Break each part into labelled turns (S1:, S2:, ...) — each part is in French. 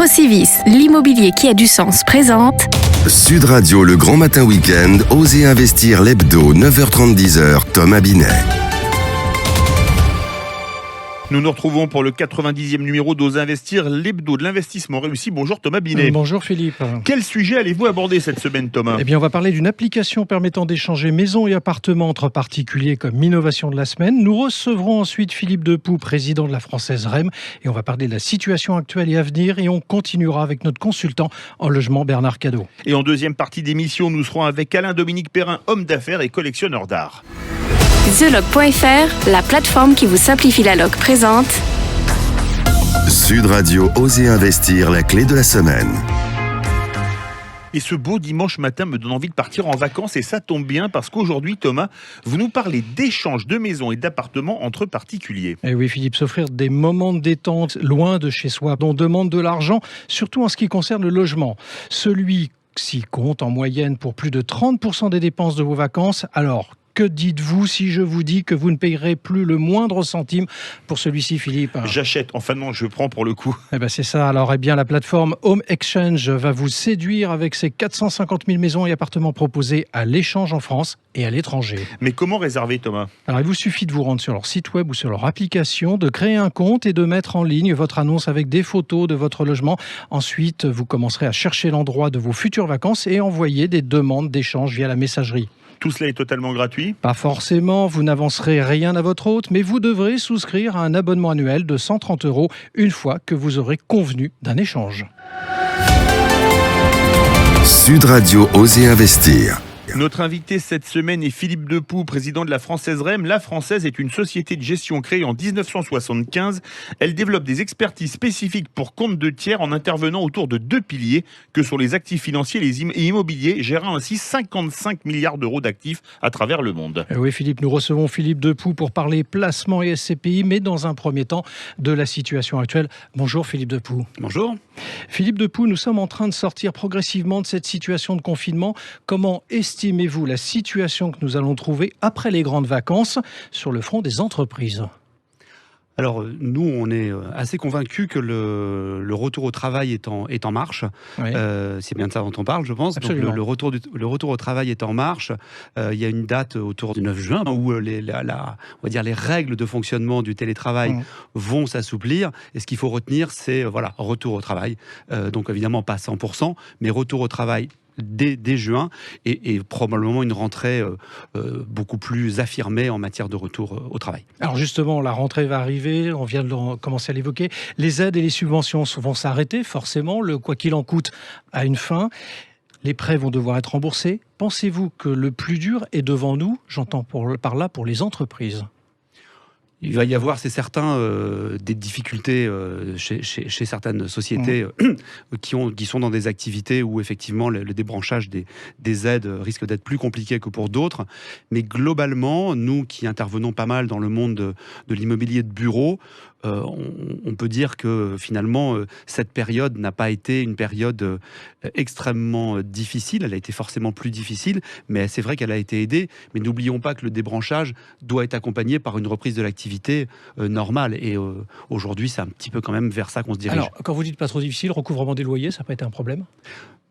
S1: Procivis, l'immobilier qui a du sens présente
S2: Sud Radio, le grand matin week-end, Osez investir l'hebdo, 9h30-10h, Thomas Binet.
S3: Nous nous retrouvons pour le 90e numéro d'Osez investir, l'hebdo de l'investissement réussi. Bonjour Thomas Binet.
S4: Bonjour Philippe.
S3: Quel sujet allez-vous aborder cette semaine, Thomas ?
S4: Eh bien, on va parler d'une application permettant d'échanger maisons et appartements entre particuliers comme innovation de la semaine. Nous recevrons ensuite Philippe Depoux, président de la Française REM, et on va parler de la situation actuelle et à venir. Et on continuera avec notre consultant en logement, Bernard Cadot.
S3: Et en deuxième partie d'émission, nous serons avec Alain-Dominique Perrin, homme d'affaires et collectionneur d'art.
S1: TheLoc.fr, la plateforme qui vous simplifie la loc présente
S2: Sud Radio, Osez investir, la clé de la semaine.
S3: Et ce beau dimanche matin me donne envie de partir en vacances et ça tombe bien parce qu'aujourd'hui, Thomas, vous nous parlez d'échanges de maisons et d'appartements entre particuliers.
S4: Et oui Philippe, s'offrir des moments de détente loin de chez soi, dont on demande de l'argent, surtout en ce qui concerne le logement. Celui-ci compte en moyenne pour plus de 30% des dépenses de vos vacances. Alors, que dites-vous si je vous dis que vous ne payerez plus le moindre centime pour celui-ci, Philippe ?
S3: J'achète, enfin non, je prends pour le coup.
S4: Eh ben c'est ça. Alors, la plateforme Home Exchange va vous séduire avec ses 450 000 maisons et appartements proposés à l'échange en France et à l'étranger.
S3: Mais comment réserver, Thomas ?
S4: Alors, il vous suffit de vous rendre sur leur site web ou sur leur application, de créer un compte et de mettre en ligne votre annonce avec des photos de votre logement. Ensuite, vous commencerez à chercher l'endroit de vos futures vacances et envoyer des demandes d'échange via la messagerie.
S3: Tout cela est totalement gratuit ?
S4: Pas forcément, vous n'avancerez rien à votre hôte, mais vous devrez souscrire à un abonnement annuel de 130 € une fois que vous aurez convenu d'un échange.
S2: Sud Radio, Osez investir.
S3: Notre invité cette semaine est Philippe Depoux, président de la Française REM. La Française est une société de gestion créée en 1975. Elle développe des expertises spécifiques pour compte de tiers en intervenant autour de deux piliers que sont les actifs financiers et immobiliers, gérant ainsi 55 milliards d'euros d'actifs à travers le monde.
S4: Oui Philippe, nous recevons Philippe Depoux pour parler placement et SCPI, mais dans un premier temps de la situation actuelle. Bonjour Philippe Depoux.
S5: Bonjour.
S4: Philippe Depoux, nous sommes en train de sortir progressivement de cette situation de confinement. Comment estimez-vous la situation que nous allons trouver après les grandes vacances sur le front des entreprises ?
S5: Alors, nous, on est assez convaincus que le retour au travail est en marche.
S4: Oui.
S5: C'est bien de ça dont on parle, je pense.
S4: Absolument.
S5: Donc, le retour au travail est en marche. Il y a une date autour du 9 juin où on va dire les règles de fonctionnement du télétravail vont s'assouplir. Et ce qu'il faut retenir, c'est retour au travail. Donc, évidemment, pas 100%, mais retour au travail dès juin et probablement une rentrée beaucoup plus affirmée en matière de retour au travail.
S4: Alors justement, la rentrée va arriver, on vient de commencer à l'évoquer. Les aides et les subventions vont s'arrêter, forcément. Le quoi qu'il en coûte a une fin. Les prêts vont devoir être remboursés. Pensez-vous que le plus dur est devant nous ? J'entends par là pour les entreprises.
S5: Il va y avoir, c'est certain, des difficultés chez certaines sociétés qui sont dans des activités où effectivement le débranchage des aides risque d'être plus compliqué que pour d'autres. Mais globalement, nous qui intervenons pas mal dans le monde de l'immobilier de bureau, on peut dire que finalement cette période n'a pas été une période extrêmement difficile. Elle a été forcément plus difficile, mais c'est vrai qu'elle a été aidée. Mais n'oublions pas que le débranchage doit être accompagné par une reprise de l'activité normale. Et aujourd'hui, c'est un petit peu quand même vers ça qu'on se dirige.
S4: Alors, quand vous dites pas trop difficile, recouvrement des loyers, ça n'a pas été un problème ?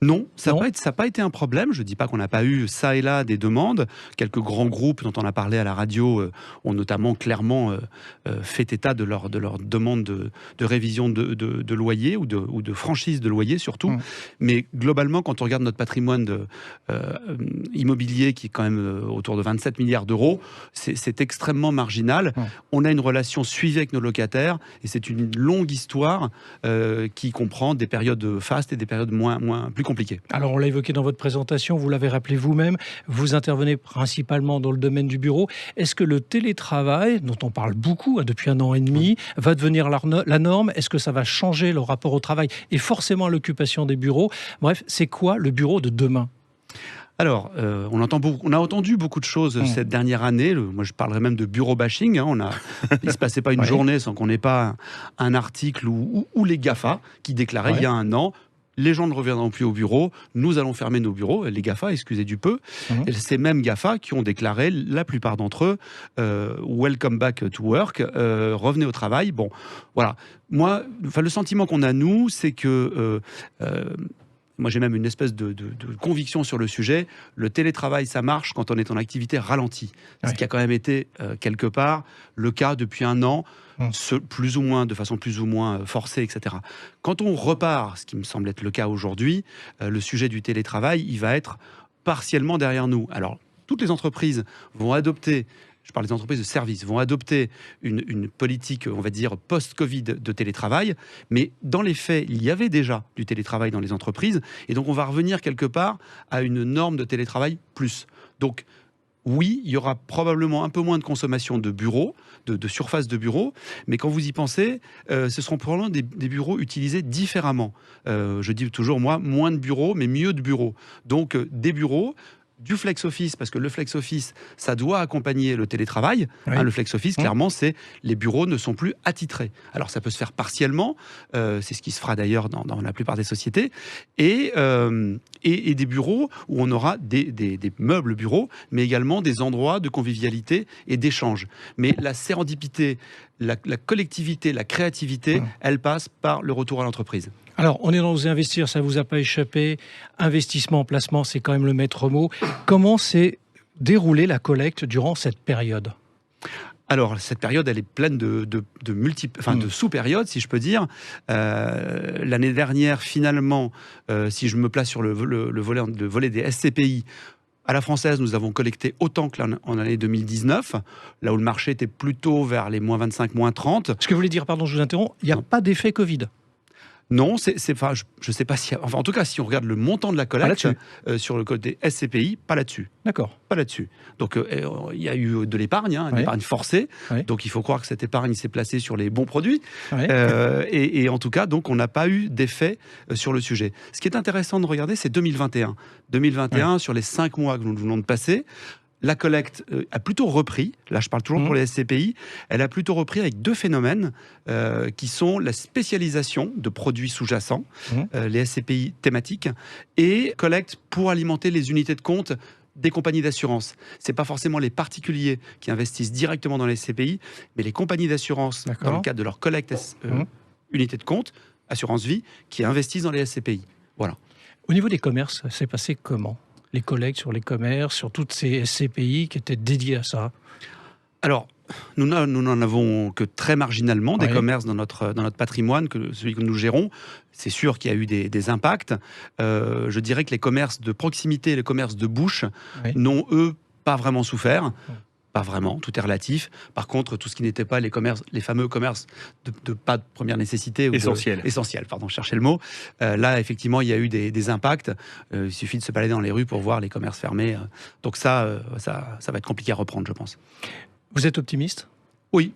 S5: Non, ça n'a pas été un problème. Je ne dis pas qu'on n'a pas eu ça et là des demandes. Quelques grands groupes dont on a parlé à la radio ont notamment clairement fait état de leur demande de révision de loyer ou de franchise de loyer surtout. Mais globalement, quand on regarde notre patrimoine immobilier qui est quand même autour de 27 milliards d'euros, c'est extrêmement marginal. On a une relation suivie avec nos locataires et c'est une longue histoire qui comprend des périodes fastes et des périodes plus compliquées.
S4: Alors, on l'a évoqué dans votre présentation, vous l'avez rappelé vous-même, vous intervenez principalement dans le domaine du bureau. Est-ce que le télétravail, dont on parle beaucoup depuis 1 an et demi, va devenir la norme ? Est-ce que ça va changer le rapport au travail et forcément l'occupation des bureaux ? Bref, c'est quoi le bureau de demain ?
S5: Alors, on a entendu beaucoup de choses cette dernière année. Moi, je parlerais même de bureau bashing. Il ne se passait pas une journée sans qu'on n'ait pas un article où les GAFA qui déclaraient il y a 1 an les gens ne reviendront plus au bureau, nous allons fermer nos bureaux, les GAFA, excusez du peu. Et ces mêmes GAFA qui ont déclaré, la plupart d'entre eux, welcome back to work, revenez au travail. Bon, voilà. Moi, le sentiment qu'on a, nous, c'est que... moi, j'ai même une espèce de conviction sur le sujet. Le télétravail, ça marche quand on est en activité ralentie. Ce qui a quand même été, quelque part, le cas depuis un an, plus ou moins, de façon plus ou moins forcée, etc. Quand on repart, ce qui me semble être le cas aujourd'hui, le sujet du télétravail, il va être partiellement derrière nous. Alors, toutes les entreprises vont adopter... Je parle des entreprises de services, vont adopter une politique, on va dire, post-Covid de télétravail. Mais dans les faits, il y avait déjà du télétravail dans les entreprises. Et donc, on va revenir quelque part à une norme de télétravail plus. Donc, oui, il y aura probablement un peu moins de consommation de bureaux, de surface de bureaux. Mais quand vous y pensez, ce seront probablement des bureaux utilisés différemment. Je dis toujours, moi, moins de bureaux, mais mieux de bureaux. Donc, des bureaux... du flex office, parce que le flex office, ça doit accompagner le télétravail.
S4: Oui.
S5: Le flex office, clairement, c'est les bureaux ne sont plus attitrés. Alors, ça peut se faire partiellement, c'est ce qui se fera d'ailleurs dans la plupart des sociétés, et des bureaux où on aura des meubles bureaux, mais également des endroits de convivialité et d'échange. Mais la sérendipité, la collectivité, la créativité, elle passe par le retour à l'entreprise.
S4: Alors, on est dans Oser investir, ça vous a pas échappé. Investissement, placement, c'est quand même le maître mot. Comment s'est déroulée la collecte durant cette période ?
S5: Alors, cette période, elle est pleine de sous-périodes, si je peux dire. L'année dernière, finalement, si je me place sur le volet des SCPI, à la française, nous avons collecté autant que en année 2019, là où le marché était plutôt vers les moins 25, moins 30.
S4: Ce que vous voulez dire, pardon, je vous interromps, il n'y a pas d'effet Covid ?
S5: Non, je ne sais pas si... Enfin, en tout cas, si on regarde le montant de la collecte sur le code des SCPI, pas là-dessus.
S4: D'accord.
S5: Pas là-dessus. Donc, il y a eu de l'épargne, une épargne forcée. Donc, il faut croire que cette épargne s'est placée sur les bons produits. Et en tout cas, donc, on n'a pas eu d'effet sur le sujet. Ce qui est intéressant de regarder, c'est 2021. 2021, sur les 5 mois que nous venons de passer, la collecte a plutôt repris, là je parle toujours pour les SCPI, elle a plutôt repris avec deux phénomènes qui sont la spécialisation de produits sous-jacents, les SCPI thématiques, et collecte pour alimenter les unités de compte des compagnies d'assurance. Ce n'est pas forcément les particuliers qui investissent directement dans les SCPI, mais les compagnies d'assurance, dans le cadre de leur collecte unité de compte, assurance vie, qui investissent dans les SCPI. Voilà.
S4: Au niveau des commerces, ça s'est passé comment ? Les collectes sur les commerces, sur toutes ces SCPI qui étaient dédiées à ça?
S5: Alors, nous n'en avons que très marginalement des commerces dans notre patrimoine, celui que nous gérons. C'est sûr qu'il y a eu des impacts. Je dirais que les commerces de proximité et les commerces de bouche n'ont, eux, pas vraiment souffert. Pas vraiment, tout est relatif. Par contre, tout ce qui n'était pas les fameux commerces de pas de première nécessité. Essentiel, pardon, je cherchais le mot. Là, effectivement, il y a eu des impacts. Il suffit de se balader dans les rues pour voir les commerces fermés. Donc ça va être compliqué à reprendre, je pense.
S4: Vous êtes optimiste ?
S5: Oui.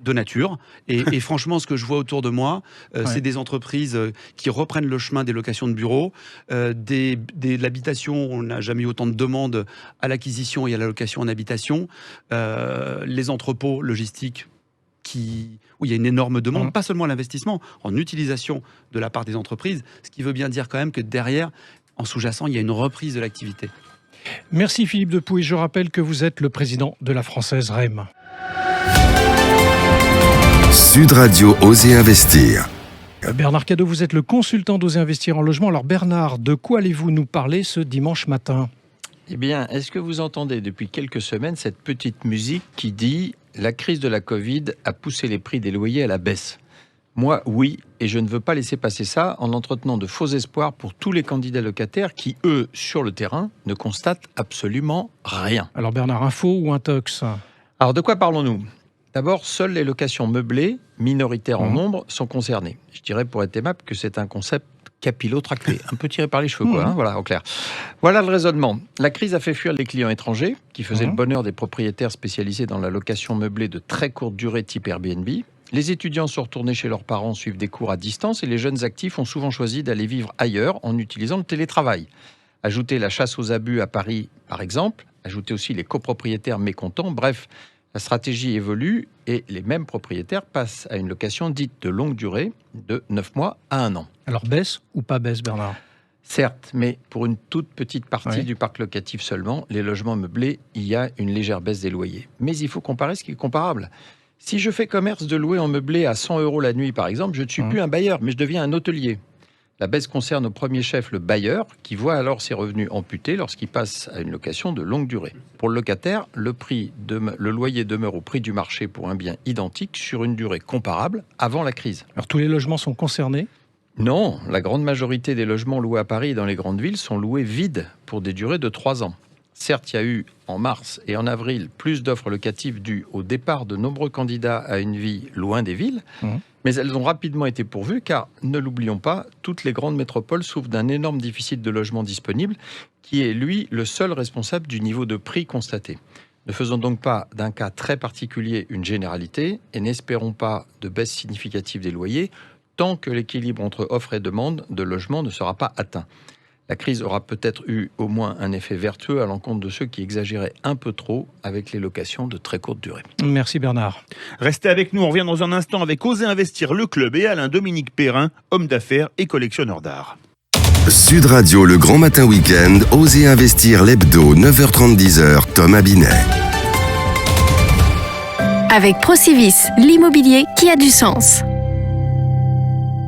S5: De nature. Et franchement, ce que je vois autour de moi, c'est des entreprises qui reprennent le chemin des locations de bureaux, de l'habitation. On n'a jamais eu autant de demandes à l'acquisition et à la location en habitation. Les entrepôts logistiques où il y a une énorme demande, pas seulement à l'investissement, en utilisation de la part des entreprises, ce qui veut bien dire quand même que derrière, en sous-jacent, il y a une reprise de l'activité.
S4: Merci Philippe Depuy. Je rappelle que vous êtes le président de la Française REM.
S2: Sud Radio Oser investir.
S4: Bernard Cadot, vous êtes le consultant d'Oser investir en logement. Alors Bernard, de quoi allez-vous nous parler ce dimanche matin ?
S6: Eh bien, est-ce que vous entendez depuis quelques semaines cette petite musique qui dit « La crise de la Covid a poussé les prix des loyers à la baisse ». Moi, oui, et je ne veux pas laisser passer ça en entretenant de faux espoirs pour tous les candidats locataires qui, eux, sur le terrain, ne constatent absolument rien.
S4: Alors Bernard, info ou intox ?
S6: Alors de quoi parlons-nous ? D'abord, seules les locations meublées, minoritaires en nombre, sont concernées. Je dirais pour être aimable que c'est un concept capillotracté, un peu tiré par les cheveux, quoi. Voilà, au clair. Voilà le raisonnement. La crise a fait fuir les clients étrangers, qui faisaient le bonheur des propriétaires spécialisés dans la location meublée de très courte durée type Airbnb. Les étudiants sont retournés chez leurs parents suivre des cours à distance et les jeunes actifs ont souvent choisi d'aller vivre ailleurs en utilisant le télétravail. Ajoutez la chasse aux abus à Paris, par exemple. Ajoutez aussi les copropriétaires mécontents. Bref, La stratégie évolue et les mêmes propriétaires passent à une location dite de longue durée, de 9 mois à 1 an.
S4: Alors baisse ou pas baisse, Bernard?
S6: Certes, mais pour une toute petite partie
S4: Oui.
S6: du parc locatif seulement, les logements meublés, il y a une légère baisse des loyers. Mais il faut comparer ce qui est comparable. Si je fais commerce de louer en meublé à 100 € la nuit, par exemple, je ne suis plus un bailleur, mais je deviens un hôtelier. La baisse concerne au premier chef le bailleur, qui voit alors ses revenus amputés lorsqu'il passe à une location de longue durée. Pour le locataire, le loyer demeure au prix du marché pour un bien identique sur une durée comparable avant la crise.
S4: Alors tous les logements sont concernés?
S6: Non, la grande majorité des logements loués à Paris et dans les grandes villes sont loués vides pour des durées de 3 ans. Certes, il y a eu en mars et en avril plus d'offres locatives dues au départ de nombreux candidats à une vie loin des villes, mais elles ont rapidement été pourvues car, ne l'oublions pas, toutes les grandes métropoles souffrent d'un énorme déficit de logements disponibles qui est, lui, le seul responsable du niveau de prix constaté. Ne faisons donc pas d'un cas très particulier une généralité et n'espérons pas de baisse significative des loyers tant que l'équilibre entre offre et demande de logement ne sera pas atteint. La crise aura peut-être eu au moins un effet vertueux à l'encontre de ceux qui exagéraient un peu trop avec les locations de très courte durée.
S4: Merci Bernard.
S3: Restez avec nous, on revient dans un instant avec Osez Investir le club et Alain-Dominique Perrin, homme d'affaires et collectionneur d'art.
S2: Sud Radio, le grand matin week-end, Osez Investir l'hebdo, 9h30, 10h, Thomas Binet.
S1: Avec Procivis, l'immobilier qui a du sens.